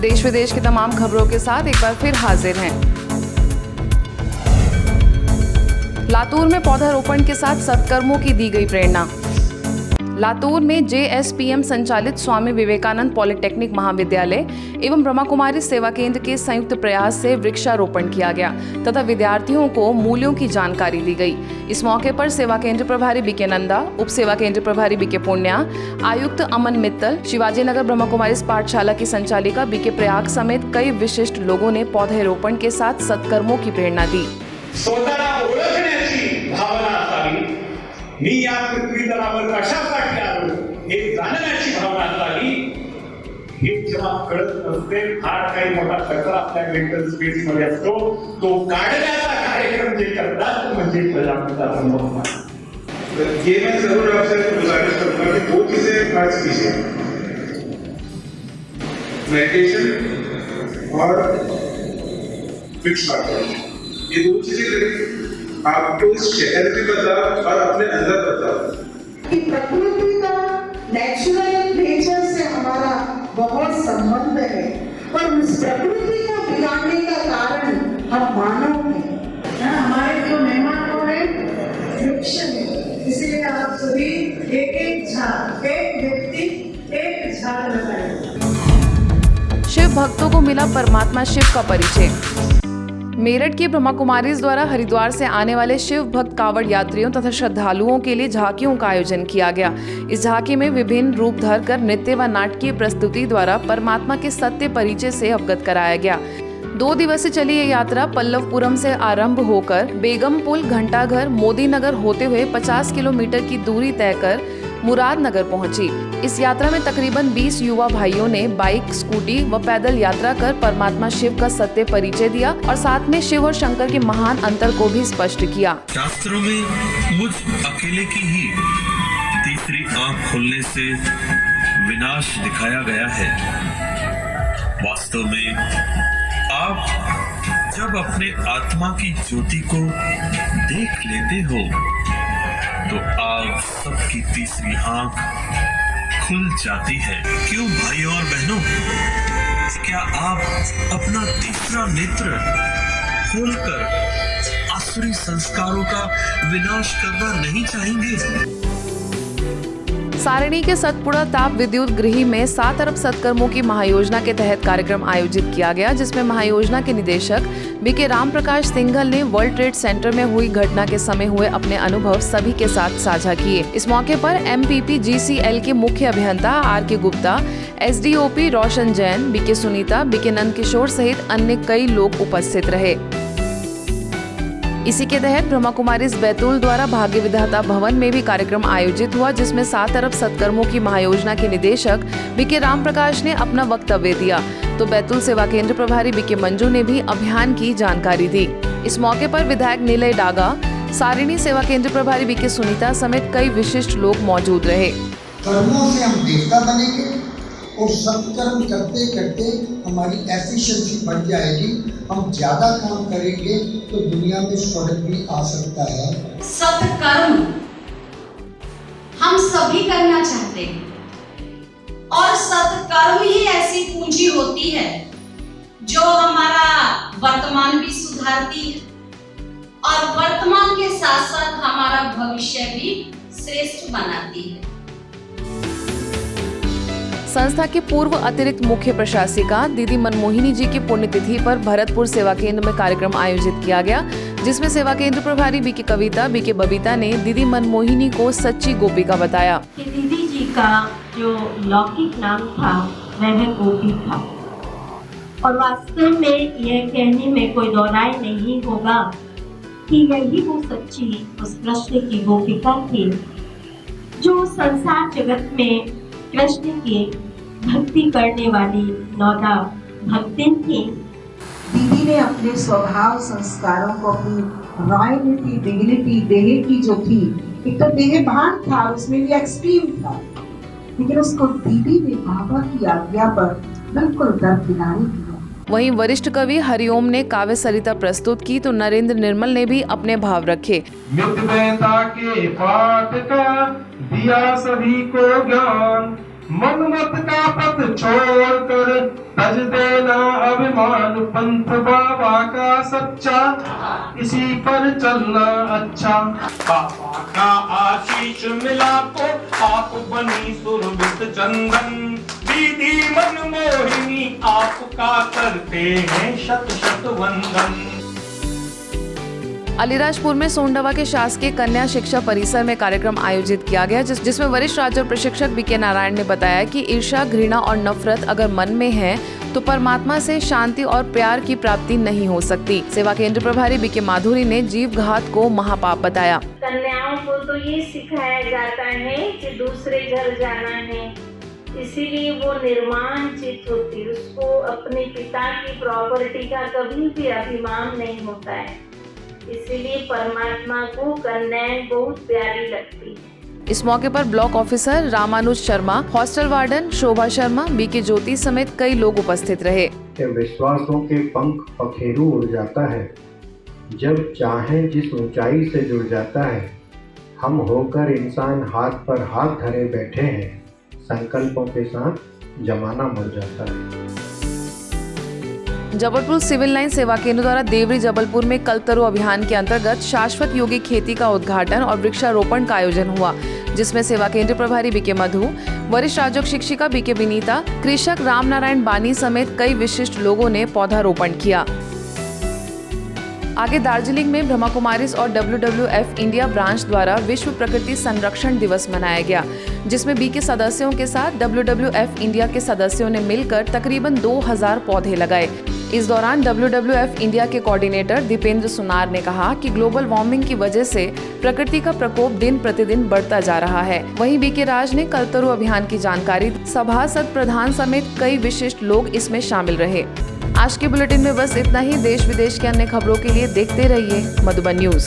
देश विदेश की तमाम खबरों के साथ एक बार फिर हाजिर हैं। लातूर में पौधारोपण के साथ सत्कर्मों की दी गई प्रेरणा। लातूर में JSPM संचालित स्वामी विवेकानंद पॉलिटेक्निक महाविद्यालय एवं ब्रह्मा कुमारी सेवा केंद्र के संयुक्त प्रयास से वृक्षारोपण किया गया तथा विद्यार्थियों को मूल्यों की जानकारी दी गई। इस मौके पर सेवा केंद्र प्रभारी BK नंदा, उप सेवा केंद्र प्रभारी BK पुण्या, आयुक्त अमन मित्तल, शिवाजी नगर ब्रह्मा कुमारी पाठशाला की संचालिका BK प्रयाग समेत कई विशिष्ट लोगों ने पौधारोपण के साथ सत्कर्मों की प्रेरणा दी। मी या पृथ्वी तलावर कशासाठी आलो हे जाणण्याची भावना असावी, हे जेव्हा कळत नसते फार काही मोठा खर्च आपल्या मेंटल स्पेस मध्ये असतो, तो काढण्याचा कार्यक्रम जे करतात म्हणजे प्रजापतीचा संभव। ये मैं जरूर आपसे गुजारिश करूंगा कि दो चीजें खास कीजिए, मेडिटेशन और वृक्षारोपण। ये दो चीजें करें आपको इस शहर में बदलाव और अपने अंदर बदलाव। कि प्रकृति का नेचुरल नेचर से हमारा बहुत संबंध है और उस प्रकृति को बिगाड़ने का कारण हम मानव हैं। हमारे जो मेहमान है वृक्ष है, इसलिए आप सभी एक झाड़, एक व्यक्ति एक झाड़ लगाएं। शिव भक्तों को मिला परमात्मा शिव का परिचय। मेरठ की ब्रह्मा कुमारीज द्वारा हरिद्वार से आने वाले शिव भक्त कांवड़ यात्रियों तथा श्रद्धालुओं के लिए झांकियों का आयोजन किया गया। इस झांकी में विभिन्न रूप धरकर नृत्य व नाटकीय प्रस्तुति द्वारा परमात्मा के सत्य परिचय से अवगत कराया गया। 2 दिवसीय चली ये यात्रा पल्लवपुरम से आरंभ होकर बेगमपुल, घंटाघर, मोदी नगर होते हुए 50 किलोमीटर की दूरी तय कर मुरादनगर पहुंची। इस यात्रा में तकरीबन 20 युवा भाइयों ने बाइक, स्कूटी व पैदल यात्रा कर परमात्मा शिव का सत्य परिचय दिया और साथ में शिव और शंकर के महान अंतर को भी स्पष्ट किया। शास्त्रों में मुझ अकेले की ही तीसरी आंख खुलने से विनाश दिखाया गया है। वास्तव में आप जब अपने आत्मा की ज्योति को देख लेते हो तो आप सबकी तीसरी आंख खुल जाती है। क्यों भाइयों और बहनों, क्या आप अपना तीसरा नेत्र खोलकर आसुरी संस्कारों का विनाश करना नहीं चाहेंगे? सारिणी के सतपुड़ा ताप विद्युत गृह में 7 अरब सत्कर्मों की महायोजना के तहत कार्यक्रम आयोजित किया गया, जिसमें महायोजना के निदेशक BK राम प्रकाश सिंघल ने वर्ल्ड ट्रेड सेंटर में हुई घटना के समय हुए अपने अनुभव सभी के साथ साझा किए। इस मौके पर MPP GCL के मुख्य अभियंता RK गुप्ता, SDOP रोशन जैन, BK सुनीता, BK नंद किशोर सहित अन्य कई लोग उपस्थित रहे। इसी के तहत ब्रह्मा कुमारीज बैतूल द्वारा भाग्य विधाता भवन में भी कार्यक्रम आयोजित हुआ, जिसमें 7 अरब सत्कर्मों की महायोजना के निदेशक BK राम प्रकाश ने अपना वक्तव्य दिया, तो बैतूल सेवा केंद्र प्रभारी BK मंजू ने भी अभियान की जानकारी दी। इस मौके पर विधायक निलय डागा, सारिणी सेवा केंद्र प्रभारी BK सुनीता समेत कई विशिष्ट लोग मौजूद रहे। कर्मों से हम देवता बनेंगे और सत्कर्म करते करते हमारी एफिशिएंसी बढ़ जाएगी। हम ज्यादा काम करेंगे तो दुनिया में स्वर्ग भी आ सकता है। सत्कर्म हम सभी करना चाहते हैं और सत्कर्म ही ऐसी पूंजी होती है जो हमारा वर्तमान भी सुधारती है और वर्तमान के साथ साथ हमारा भविष्य भी श्रेष्ठ बनाती है। संस्था के पूर्व अतिरिक्त मुख्य प्रशासिका दीदी मनमोहिनी जी की पुण्यतिथि पर भरतपुर सेवा केंद्र में कार्यक्रम आयोजित किया गया, जिसमें सेवा केंद्र प्रभारी BK कविता, BK बबीता ने दीदी मनमोहिनी को सच्ची गोपिका बताया। कि दीदी जी का जो लौकिक नाम था वह गोपी था और वास्तव में यह कहने में कोई दो राय नहीं होगा कि यही वो सच्ची उस कृष्ण की गोपिका थी जो संसार जगत में कृष्ण की भक्ति करने वाली नौदा भक्तिन थी। दीदी ने अपने स्वभाव संस्कारों को, अपनी रॉयल्टी, डिग्निटी, देह की जो थी, एक तो देह भान था, उसमें भी एक्सट्रीम था, लेकिन उसको दीदी ने बाबा की आज्ञा पर बिल्कुल दरकिनार किया। वहीं वरिष्ठ कवि हरिओम ने काव्य सरिता प्रस्तुत की, तो नरेंद्र निर्मल ने भी अपने भाव रखे। मितव्ययता के पाठ का दिया सभी को ज्ञान, मनमत का पथ छोड़कर भज देना अभिमान पंथ बाबा का सच्चा, इसी पर चलना अच्छा। बाबा का आशीष मिला तो आप बनी सुरभित चंदन, दीदी मनमोहिनी आपका करते हैं शत शत वंदन। अलीराजपुर में सोंडवा के शासकीय कन्या शिक्षा परिसर में कार्यक्रम आयोजित किया गया जिसमें वरिष्ठ राज्य प्रशिक्षक बीके नारायण ने बताया कि ईर्ष्या, घृणा और नफरत अगर मन में है तो परमात्मा से शांति और प्यार की प्राप्ति नहीं हो सकती। सेवा केंद्र प्रभारी बीके माधुरी ने जीव घात को महापाप बताया। कन्याओं को तो ये सिखाया जाता है कि दूसरे घर जाना है, इसीलिए वो निर्माण चित्त होती, उसको अपने पिता की प्रॉपर्टी का कभी भी अभिमान नहीं होता है, इसीलिए परमात्मा को कन्याएं बहुत प्यारी लगती है। इस मौके पर block officer Ramanuj Sharma, hostel warden Shobha Sharma, BK Jyoti समेत कई लोग उपस्थित रहे। विश्वासों के पंख पखेरु उड़ जाता है, जब चाहे जिस ऊंचाई से जुड़ जाता है। हम होकर इंसान हाथ पर हाथ धरे बैठे हैं, संकल्पों के साथ जमाना मुड़ जाता है। जबलपुर सिविल लाइन सेवा केंद्र द्वारा देवरी जबलपुर में कल्पतरू अभियान के अंतर्गत शाश्वत योगी खेती का उद्घाटन और वृक्षारोपण का आयोजन हुआ, जिसमें सेवा केंद्र प्रभारी बीके मधु, वरिष्ठ राजयोग शिक्षिका बीके विनीता, कृषक राम नारायण बानी समेत कई विशिष्ट लोगों ने पौधारोपण किया। आगे दार्जिलिंग में ब्रह्मा कुमारीज और WWF इंडिया ब्रांच द्वारा विश्व प्रकृति संरक्षण दिवस मनाया गया, जिसमें बीके सदस्यों के साथ WWF इंडिया के सदस्यों ने मिलकर तकरीबन 2000 पौधे लगाए। इस दौरान WWF इंडिया के कोऑर्डिनेटर दीपेंद्र सुनार ने कहा कि ग्लोबल वार्मिंग की वजह से प्रकृति का प्रकोप दिन प्रतिदिन बढ़ता जा रहा है। वहीं बीके राज ने कल्पतरू अभियान की जानकारी सभासद प्रधान समेत कई विशिष्ट लोग इसमें शामिल रहे। आज के बुलेटिन में बस इतना ही। देश विदेश के अन्य खबरों के लिए देखते रहिए मधुबन न्यूज।